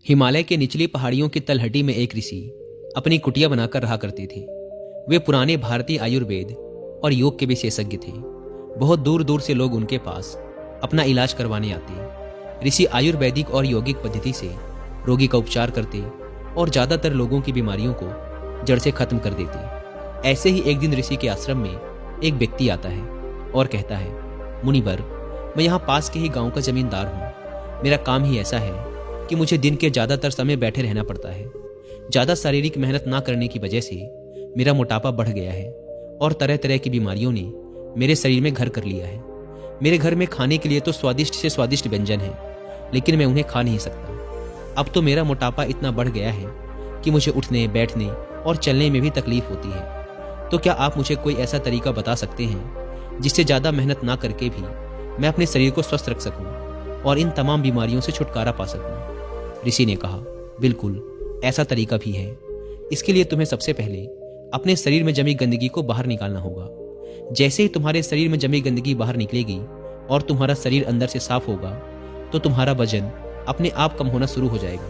हिमालय के निचली पहाड़ियों की तलहटी में एक ऋषि अपनी कुटिया बनाकर रहा करते थे। वे पुराने भारतीय आयुर्वेद और योग के विशेषज्ञ थे। बहुत दूर दूर से लोग उनके पास अपना इलाज करवाने आते। ऋषि आयुर्वेदिक और यौगिक पद्धति से रोगी का उपचार करते और ज़्यादातर लोगों की बीमारियों को जड़ से खत्म कर देते। ऐसे ही एक दिन ऋषि के आश्रम में एक व्यक्ति आता है और कहता है, मुनिवर, मैं यहाँ पास के ही गांव का जमींदार हूँ। मेरा काम ही ऐसा है कि मुझे दिन के ज़्यादातर समय बैठे रहना पड़ता है। ज़्यादा शारीरिक मेहनत ना करने की वजह से मेरा मोटापा बढ़ गया है और तरह तरह की बीमारियों ने मेरे शरीर में घर कर लिया है। मेरे घर में खाने के लिए तो स्वादिष्ट से स्वादिष्ट व्यंजन है, लेकिन मैं उन्हें खा नहीं सकता। अब तो मेरा मोटापा इतना बढ़ गया है कि मुझे उठने, बैठने और चलने में भी तकलीफ होती है। तो क्या आप मुझे कोई ऐसा तरीका बता सकते हैं जिससे ज़्यादा मेहनत ना करके भी मैं अपने शरीर को स्वस्थ रख सकूं और इन तमाम बीमारियों से छुटकारा पा सकूं? ऋषि ने कहा, बिल्कुल, ऐसा तरीका भी है। इसके लिए तुम्हें सबसे पहले अपने शरीर में जमी गंदगी को बाहर निकालना होगा। जैसे ही तुम्हारे शरीर में जमी गंदगी बाहर निकलेगी और तुम्हारा शरीर अंदर से साफ होगा, तो तुम्हारा वजन अपने आप कम होना शुरू हो जाएगा,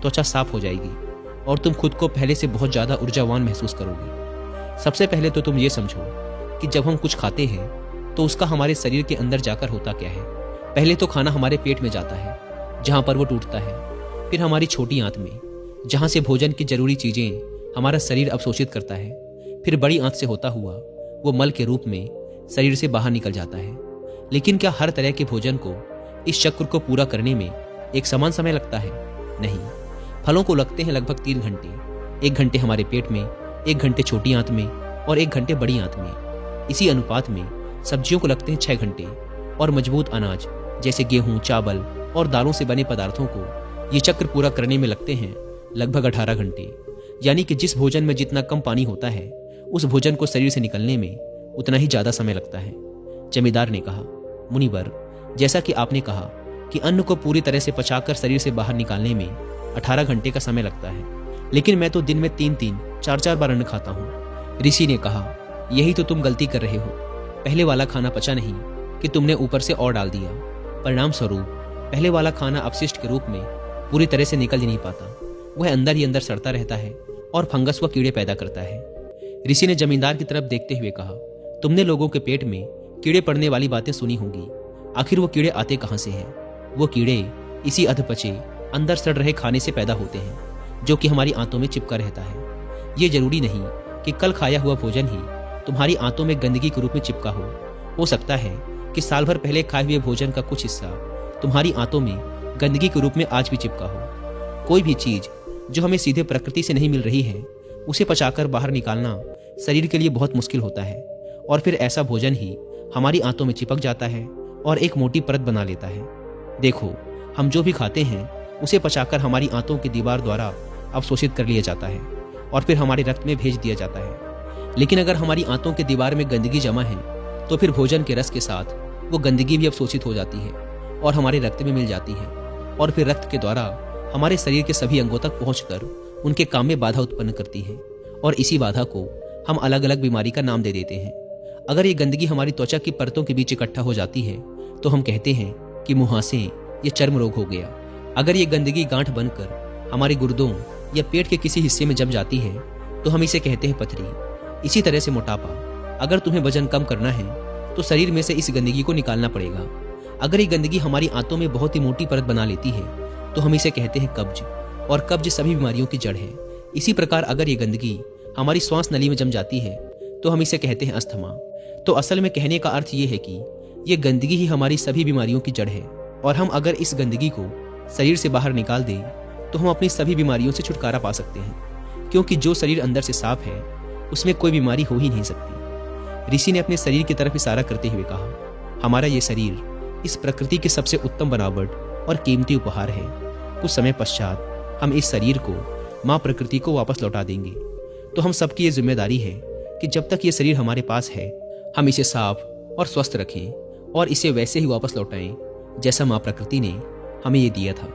त्वचा साफ हो जाएगी और तुम खुद को पहले से बहुत ज़्यादा ऊर्जावान महसूस करोगे। सबसे पहले तो तुम ये समझो कि जब हम कुछ खाते हैं तो उसका हमारे शरीर के अंदर जाकर होता क्या है। पहले तो खाना हमारे पेट में जाता है, जहाँ पर वो टूटता है। फिर हमारी छोटी आंत में, जहाँ से भोजन की जरूरी चीजें हमारा शरीर अवशोषित करता है। फिर बड़ी आंत से होता हुआ वो मल के रूप में शरीर से बाहर निकल जाता है। लेकिन क्या हर तरह के भोजन को, इस चक्र को पूरा करने में एक समान समय लगता है? नहीं। फलों को लगते हैं लगभग 3 घंटे। 1 घंटे हमारे पेट में, 1 घंटे छोटी आंत में और 1 घंटे बड़ी आंत में। इसी अनुपात में सब्जियों को लगते हैं 6 घंटे और मजबूत अनाज जैसे गेहूं, चावल और दालों से बने पदार्थों को ये चक्र पूरा करने में लगते हैं लगभग 18 घंटे। यानी कि जिस भोजन में जितना कम पानी होता है, उस भोजन को शरीर से निकलने में उतना ही ज्यादा समय लगता है। जमींदार ने कहा, मुनिवर, जैसा कि आपने कहा कि अन्न को पूरी तरह से पचाकर शरीर से बाहर निकालने में 18 घंटे का समय लगता है, लेकिन मैं तो दिन में 3-3, 4-4 बार अन्न खाता हूँ। ऋषि ने कहा, यही तो तुम गलती कर रहे हो। पहले वाला खाना पचा नहीं कि तुमने ऊपर से और डाल दिया। परिणाम स्वरूप पहले वाला खाना अपशिष्ट के रूप में पूरी तरह से निकल ही नहीं पाता। वह अंदर ही अंदर सड़ता रहता है और फंगस व कीड़े पैदा करता है। ऋषि ने जमींदार की तरफ देखते हुए कहा, तुमने लोगों के पेट में कीड़े पड़ने वाली बातें सुनी होंगी। आखिर वो कीड़े आते कहाँ से हैं? वो कीड़े इसी अधपचे, अंदर सड़ रहे खाने से पैदा होते हैं, जो कि हमारी आंतों में चिपका रहता है। ये जरूरी नहीं कि कल खाया हुआ भोजन ही तुम्हारी आंतों में गंदगी के रूप में चिपका हो सकता है कि साल भर पहले खाए हुए भोजन का कुछ हिस्सा तुम्हारी आंतों में गंदगी के रूप में आज भी चिपका हो। कोई भी चीज जो हमें सीधे प्रकृति से नहीं मिल रही है, उसे पचाकर बाहर निकालना शरीर के लिए बहुत मुश्किल होता है और फिर ऐसा भोजन ही हमारी आंतों में चिपक जाता है और एक मोटी परत बना लेता है। देखो, हम जो भी खाते हैं उसे पचाकर हमारी आंतों की दीवार द्वारा अवशोषित कर लिया जाता है और फिर हमारे रक्त में भेज दिया जाता है। लेकिन अगर हमारी आंतों की दीवार में गंदगी जमा है, तो फिर भोजन के रस के साथ वो गंदगी भी अवशोषित हो जाती है और हमारे रक्त में मिल जाती है और फिर रक्त के द्वारा हमारे शरीर के सभी अंगों तक पहुंचकर उनके काम में बाधा उत्पन्न करती है और इसी बाधा को हम अलग अलग बीमारी का नाम दे देते हैं। अगर ये गंदगी हमारी त्वचा की परतों के बीच इकट्ठा हो जाती है तो हम कहते हैं कि मुहासे या चर्म रोग हो गया। अगर ये गंदगी गांठ बनकर हमारे गुर्दों या पेट के किसी हिस्से में जम जाती है तो हम इसे कहते हैं पथरी। इसी तरह से मोटापा, अगर तुम्हें वजन कम करना है तो शरीर में से इस गंदगी को निकालना पड़ेगा। अगर ये गंदगी हमारी आंतों में बहुत ही मोटी परत बना लेती है तो हम इसे कहते हैं कब्ज, और कब्ज सभी बीमारियों की जड़ है। इसी प्रकार अगर ये गंदगी हमारी श्वास नली में जम जाती है तो हम इसे कहते हैं अस्थमा। तो असल में कहने का अर्थ ये है कि ये गंदगी ही हमारी सभी बीमारियों की जड़ है और हम अगर इस गंदगी को शरीर से बाहर निकाल दें तो हम अपनी सभी बीमारियों से छुटकारा पा सकते हैं, क्योंकि जो शरीर अंदर से साफ है उसमें कोई बीमारी हो ही नहीं सकती। ऋषि ने अपने शरीर की तरफ इशारा करते हुए कहा, हमारा ये शरीर इस प्रकृति के सबसे उत्तम बनावट और कीमती उपहार है। कुछ समय पश्चात हम इस शरीर को माँ प्रकृति को वापस लौटा देंगे। तो हम सबकी ये जिम्मेदारी है कि जब तक ये शरीर हमारे पास है, हम इसे साफ और स्वस्थ रखें और इसे वैसे ही वापस लौटाएं जैसा माँ प्रकृति ने हमें ये दिया था।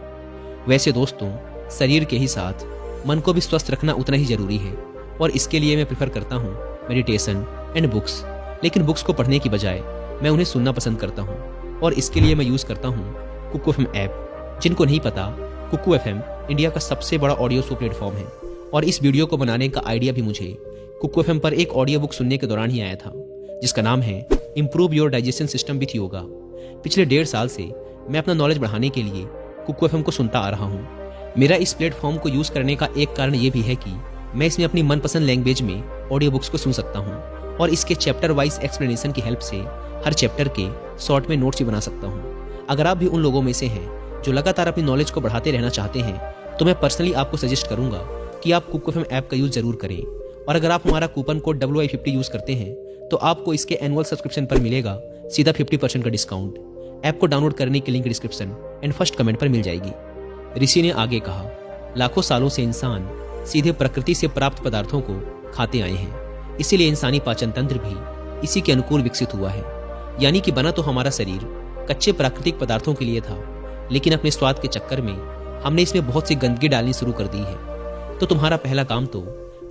वैसे दोस्तों, शरीर के ही साथ मन को भी स्वस्थ रखना उतना ही जरूरी है और इसके लिए मैं प्रेफर करता हूँ मेडिटेशन एंड बुक्स। लेकिन बुक्स को पढ़ने की बजाय मैं उन्हें सुनना पसंद करता हूँ और इसके लिए मैं यूज़ करता हूँ कुक एफ एम ऐप। जिनको नहीं पता कुकू एफएम इंडिया का सबसे बड़ा ऑडियो शो प्लेटफॉर्म है और इस वीडियो को बनाने का आइडिया भी मुझे कुकू एफएम पर एक ऑडियो बुक सुनने के दौरान ही आया था, जिसका नाम है improve your digestion system with yoga. पिछले 1.5 साल से मैं अपना नॉलेज बढ़ाने के लिए कुकू एफएम को सुनता आ रहा हूँ। मेरा इस प्लेटफॉर्म को यूज करने का एक कारण ये भी है कि मैं इसमें अपनी मनपसंद लैंग्वेज में ऑडियो बुक्स को सुन सकता हूँ और इसके चैप्टर वाइज एक्सप्लेनेशन की हेल्प से हर चैप्टर के शॉर्ट में नोट्स भी बना सकता हूँ। अगर आप भी उन लोगों में से हैं जो लगातार अपनी नॉलेज को बढ़ाते रहना चाहते हैं तो मैं पर्सनली आपको सजेस्ट करूंगा कि आप कुकू एफएम ऐप का यूज जरूर करें। और अगर आप हमारा कूपन कोड WI50 यूज करते हैं तो आपको इसके एनुअल सब्सक्रिप्शन पर मिलेगा सीधा 50% का डिस्काउंट। ऐप को डाउनलोड करने की link description and first comment पर मिल जाएगी। ऋषि ने आगे कहा, लाखों सालों से इंसान सीधे प्रकृति से प्राप्त पदार्थों को खाते आए हैं, इसीलिए इंसानी पाचन तंत्र भी इसी के अनुकूल विकसित हुआ है। यानी कि बना तो हमारा शरीर कच्चे प्राकृतिक पदार्थों के लिए था, लेकिन अपने स्वाद के चक्कर में हमने इसमें बहुत सी गंदगी डालनी शुरू कर दी है। तो तुम्हारा पहला काम तो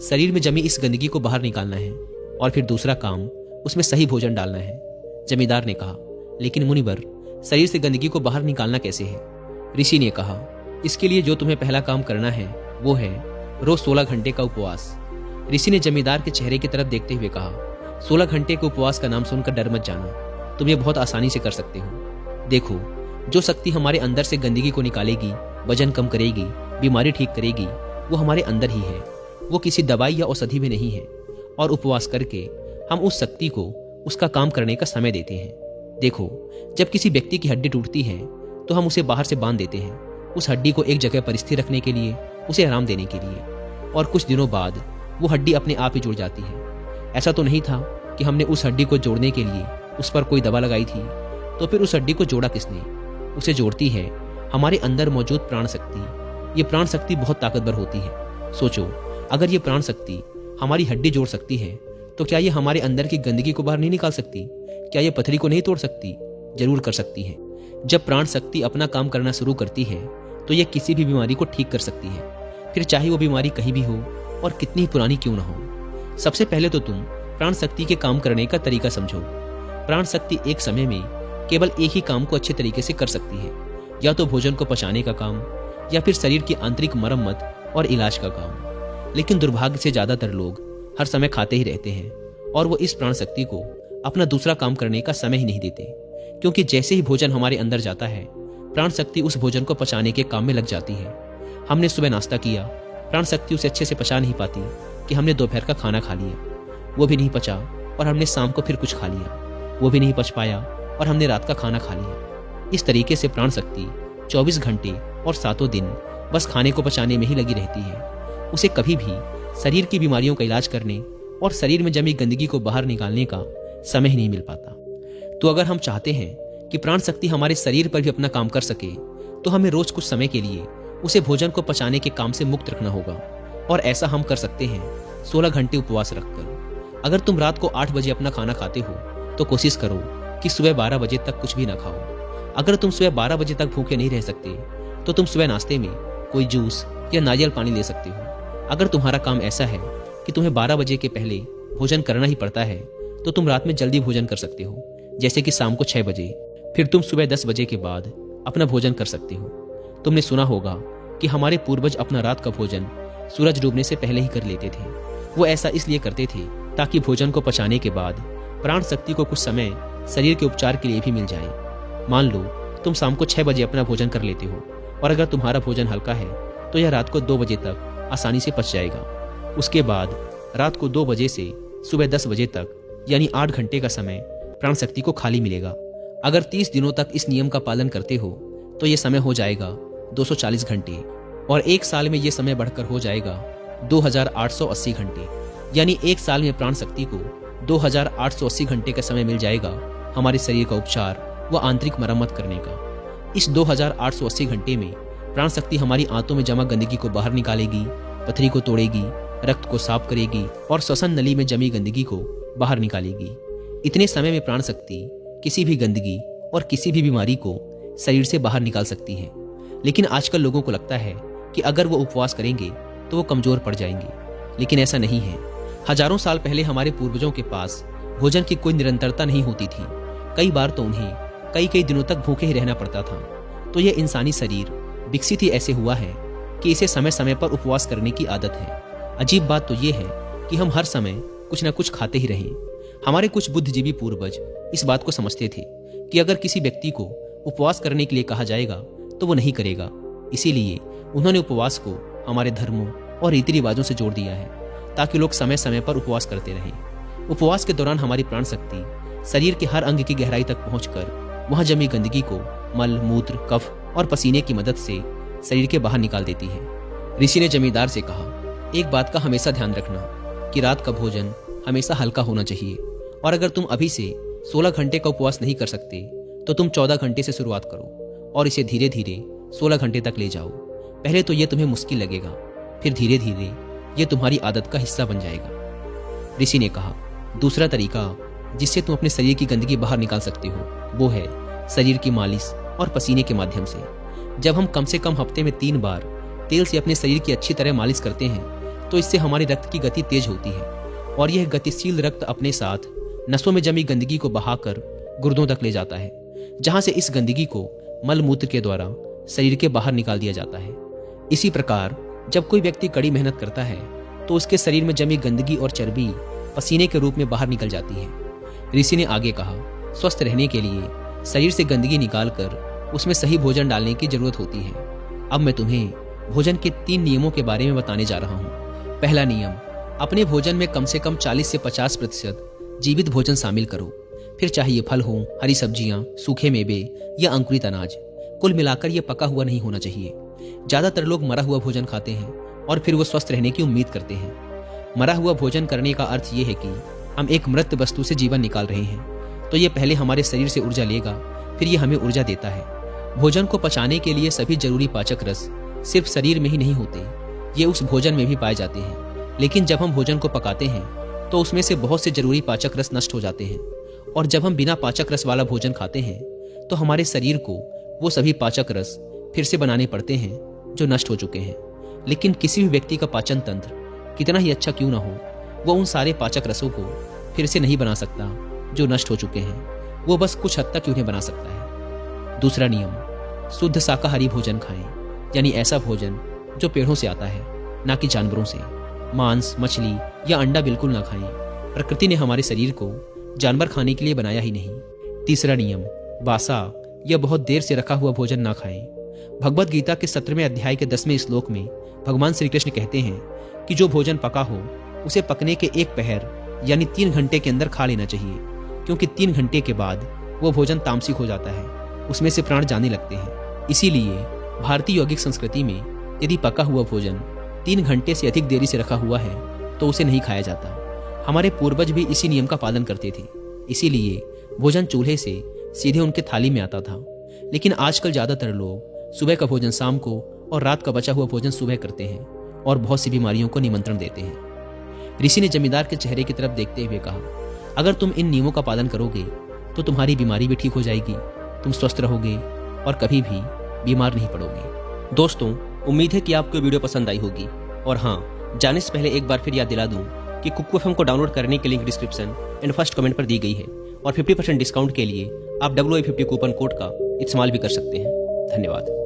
शरीर में जमी इस गंदगी को बाहर निकालना है और फिर दूसरा काम उसमें सही भोजन डालना है। जमींदार ने कहा, लेकिन मुनिवर, शरीर से गंदगी को बाहर निकालना कैसे है? ऋषि ने कहा, इसके लिए जो तुम्हें पहला काम करना है वो है रोज 16 घंटे का उपवास। ऋषि ने जमींदार के चेहरे की तरफ देखते हुए कहा, 16 घंटे के उपवास का नाम सुनकर डर मत जाना, तुम ये बहुत आसानी से कर सकते हो। देखो, जो शक्ति हमारे अंदर से गंदगी को निकालेगी, वजन कम करेगी, बीमारी ठीक करेगी, वो हमारे अंदर ही है। वो किसी दवाई या औषधि में नहीं है। और उपवास करके हम उस शक्ति को उसका काम करने का समय देते हैं। देखो, जब किसी व्यक्ति की हड्डी टूटती है तो हम उसे बाहर से बांध देते हैं, उस हड्डी को एक जगह पर स्थिर रखने के लिए, उसे आराम देने के लिए। और कुछ दिनों बाद वो हड्डी अपने आप ही जुड़ जाती है। ऐसा तो नहीं था कि हमने उस हड्डी को जोड़ने के लिए उस पर कोई दवा लगाई थी। तो फिर उस हड्डी को जोड़ा किसने? उसे जोड़ती है हमारे अंदर मौजूद प्राण शक्ति। ये प्राण शक्ति बहुत ताकतवर होती है। सोचो, अगर ये प्राण शक्ति हमारी हड्डी जोड़ सकती है तो क्या ये हमारे अंदर की गंदगी को बाहर नहीं निकाल सकती? क्या ये पथरी को नहीं तोड़ सकती? जरूर कर सकती है। जब प्राण शक्ति अपना काम करना शुरू करती है तो ये किसी भी बीमारी को ठीक कर सकती है, फिर चाहे वो बीमारी कहीं भी हो और कितनी ही पुरानी क्यों ना हो। सबसे पहले तो तुम प्राण शक्ति के काम करने का तरीका समझो। प्राण शक्ति एक समय में केवल एक ही काम को अच्छे तरीके से कर सकती है, या तो भोजन को पचाने का काम या फिर शरीर की आंतरिक मरम्मत और इलाज का काम। लेकिन दुर्भाग्य से ज्यादातर लोग हर समय खाते ही रहते हैं और वो इस प्राण शक्ति को अपना दूसरा काम करने का समय ही नहीं देते, क्योंकि जैसे ही भोजन हमारे अंदर जाता है प्राण शक्ति उस भोजन को पचाने के काम में लग जाती है। हमने सुबह नाश्ता किया, प्राण शक्ति उसे अच्छे से पचा नहीं पाती कि हमने दोपहर का खाना खा लिया, वो भी नहीं पचा, और हमने शाम को फिर कुछ खा लिया, वो भी नहीं पच पाया, और हमने रात का खाना खा लिया। इस तरीके से प्राण शक्ति 24 घंटे और 7 दिन बस खाने को पचाने में ही लगी रहती है। उसे कभी भी शरीर की बीमारियों का इलाज करने और शरीर में जमी गंदगी को बाहर निकालने का समय ही नहीं मिल पाता। तो अगर हम चाहते हैं कि प्राण शक्ति हमारे शरीर पर भी अपना काम कर सके तो हमें रोज कुछ समय के लिए उसे भोजन को पचाने के काम से मुक्त रखना होगा। और ऐसा हम कर सकते हैं 16 घंटे उपवास रखकर। अगर तुम रात को 8 बजे अपना खाना खाते हो तो कोशिश करो कि सुबह 12 बजे तक कुछ भी ना खाओ। अगर तुम सुबह 12 बजे तक भूखे नहीं रह सकते तो तुम सुबह नाश्ते में कोई जूस या नारियल पानी ले सकते हो। अगर तुम्हारा काम ऐसा है कि तुम्हें 12 बजे के पहले भोजन करना ही पड़ता है तो तुम रात में जल्दी भोजन कर सकते हो, जैसे कि शाम को 6 बजे। फिर तुम सुबह 10 बजे के बाद अपना भोजन कर सकते हो। तुमने सुना होगा कि हमारे पूर्वज अपना रात का भोजन सूरज डूबने से पहले ही कर लेते थे। वो ऐसा इसलिए करते थे ताकि भोजन को पचाने के बाद प्राण शक्ति को कुछ समय शरीर के उपचार के लिए भी मिल जाए। मान लो तुम शाम को 6 बजे अपना भोजन कर लेते हो और अगर तुम्हारा भोजन हल्का है तो यह रात को 2 बजे तक आसानी से पच जाएगा। उसके बाद रात को 2 बजे से सुबह 10 बजे तक यानी 8 घंटे का समय प्राण शक्ति को खाली मिलेगा। अगर 30 दिनों तक इस नियम का पालन करते हो तो ये समय हो जाएगा 240 घंटे और एक साल में ये समय बढ़कर हो जाएगा 2880 घंटे। यानी एक साल में प्राण शक्ति को 2880 घंटे का समय मिल जाएगा हमारे शरीर का उपचार व आंतरिक मरम्मत करने का। इस 2880 घंटे में प्राण शक्ति हमारी आंतों में जमा गंदगी को बाहर निकालेगी, पथरी को तोड़ेगी, रक्त को साफ करेगी और श्वसन नली में जमी गंदगी को बाहर निकालेगी। इतने समय में प्राण शक्ति किसी भी गंदगी और किसी भी बीमारी को शरीर से बाहर निकाल सकती है। लेकिन आजकल लोगों को लगता है कि अगर वो उपवास करेंगे तो वो कमजोर पड़ जाएंगे, लेकिन ऐसा नहीं है। हजारों साल पहले हमारे पूर्वजों के पास भोजन की कोई निरंतरता नहीं होती थी। कई बार तो उन्हें कई दिनों तक भूखे ही रहना पड़ता था। तो यह इंसानी शरीर विकसित ही ऐसे हुआ है कि इसे समय समय पर उपवास करने की आदत है। अजीब बात तो ये है कि हम हर समय कुछ न कुछ खाते ही रहें। हमारे कुछ बुद्धिजीवी पूर्वज इस बात को समझते थे कि अगर किसी व्यक्ति को उपवास करने के लिए कहा जाएगा तो वो नहीं करेगा। इसीलिए उन्होंने उपवास को हमारे धर्मों और रीति रिवाजों से जोड़ दिया है ताकि लोग समय समय पर उपवास करते रहें। उपवास के दौरान हमारी प्राण शक्ति शरीर के हर अंग की गहराई तक पहुंचकर वहां जमी गंदगी को मल, मूत्र, कफ और पसीने की मदद से शरीर के बाहर निकाल देती है। ऋषि ने जमींदार से कहा, एक बात का हमेशा ध्यान रखना कि रात का भोजन हमेशा हल्का होना चाहिए, और अगर तुम अभी से 16 घंटे का उपवास नहीं कर सकते तो तुम 14 घंटे से शुरुआत करो और इसे धीरे धीरे 16 घंटे तक ले जाओ। पहले तो यह तुम्हें मुश्किल लगेगा, फिर धीरे धीरे यह तुम्हारी आदत का हिस्सा बन जाएगा। ऋषि ने कहा, दूसरा तरीका जिससे तुम अपने शरीर की गंदगी बाहर निकाल सकते हो वो है शरीर की मालिश और पसीने के माध्यम से। जब हम कम से कम हफ्ते में 3 बार तेल से अपने शरीर की अच्छी तरह मालिश करते हैं तो इससे हमारे रक्त की गति तेज होती है और यह गतिशील रक्त अपने साथ नसों में जमी गंदगी को बहाकर गुर्दों तक ले जाता है, जहां से इस गंदगी को मल मूत्र के द्वारा शरीर के बाहर निकाल दिया जाता है। इसी प्रकार जब कोई व्यक्ति कड़ी मेहनत करता है तो उसके शरीर में जमी गंदगी और चर्बी पसीने के रूप में बाहर निकल जाती है। ऋषि ने आगे कहा, स्वस्थ रहने के लिए शरीर से गंदगी निकालकर उसमें सही भोजन डालने की जरूरत होती है। अब मैं तुम्हें भोजन के 3 नियमों के बारे में बताने जा रहा हूँ। पहला नियम, अपने भोजन में कम से कम 40 से 50% जीवित भोजन शामिल करो। फिर चाहे ये फल हो, हरी सब्जियां, सूखे मेवे या अंकुरित अनाज, कुल मिलाकर यह पका हुआ नहीं होना चाहिए। ज्यादातर लोग मरा हुआ भोजन खाते हैं और फिर वो स्वस्थ रहने की उम्मीद करते हैं। मरा हुआ भोजन करने का अर्थ ये है कि हम एक मृत वस्तु से जीवन निकाल रहे हैं, तो ये पहले हमारे शरीर से ऊर्जा लेगा, फिर ये हमें ऊर्जा देता है। भोजन को पचाने के लिए सभी जरूरी पाचक रस सिर्फ शरीर में ही नहीं होते, ये उस भोजन में भी पाए जाते हैं। लेकिन जब हम भोजन को पकाते हैं तो उसमें से बहुत से जरूरी पाचक रस नष्ट हो जाते हैं, और जब हम बिना पाचक रस वाला भोजन खाते हैं तो हमारे शरीर को वो सभी पाचक रस फिर से बनाने पड़ते हैं जो नष्ट हो चुके हैं। लेकिन किसी भी व्यक्ति का पाचन तंत्र कितना ही अच्छा क्यों ना हो, वो उन सारे पाचक रसों को फिर से नहीं बना सकता जो नष्ट हो चुके हैं। वो बस कुछ हद तक उन्हें बना सकता है। दूसरा नियम, शुद्ध शाकाहारी भोजन खाएं, यानी ऐसा भोजन जो पेड़ों से आता है, ना कि जानवरों से। मांस, मछली या अंडा बिल्कुल ना खाएं। प्रकृति ने हमारे शरीर को जानवर खाने के लिए बनाया ही नहीं। तीसरा नियम, बासा या बहुत देर से रखा हुआ भोजन ना खाएं। भगवद गीता के 17वें अध्याय के 10वें श्लोक में भगवान श्री कृष्ण कहते हैं कि जो भोजन पका हो उसे पकने के 1 पहर यानी 3 घंटे के अंदर खा लेना चाहिए, क्योंकि 3 घंटे के बाद वो भोजन तामसिक हो जाता है, उसमें से प्राण जाने लगते हैं। इसीलिए भारतीय यौगिक संस्कृति में यदि पका हुआ भोजन 3 घंटे से अधिक देरी से रखा हुआ है तो उसे नहीं खाया जाता। हमारे पूर्वज भी इसी नियम का पालन करते थे, इसीलिए भोजन चूल्हे से सीधे उनके थाली में आता था। लेकिन आजकल ज्यादातर लोग सुबह का भोजन शाम को और रात का बचा हुआ भोजन सुबह करते हैं और बहुत सी बीमारियों को निमंत्रण देते हैं। ऋषि ने जमींदार के चेहरे की तरफ देखते हुए कहा, अगर तुम इन नियमों का पालन करोगे तो तुम्हारी बीमारी भी ठीक हो जाएगी, तुम स्वस्थ रहोगे और कभी भी बीमार नहीं पड़ोगे। दोस्तों, उम्मीद है कि आपको वीडियो पसंद आई होगी। और हाँ, जाने से पहले एक बार फिर याद दिला दूं कि कुकू एफएम को डाउनलोड करने की link description and first comment पर दी गई है, और 50% डिस्काउंट के लिए आप WI50 कूपन कोड का इस्तेमाल भी कर सकते हैं। धन्यवाद।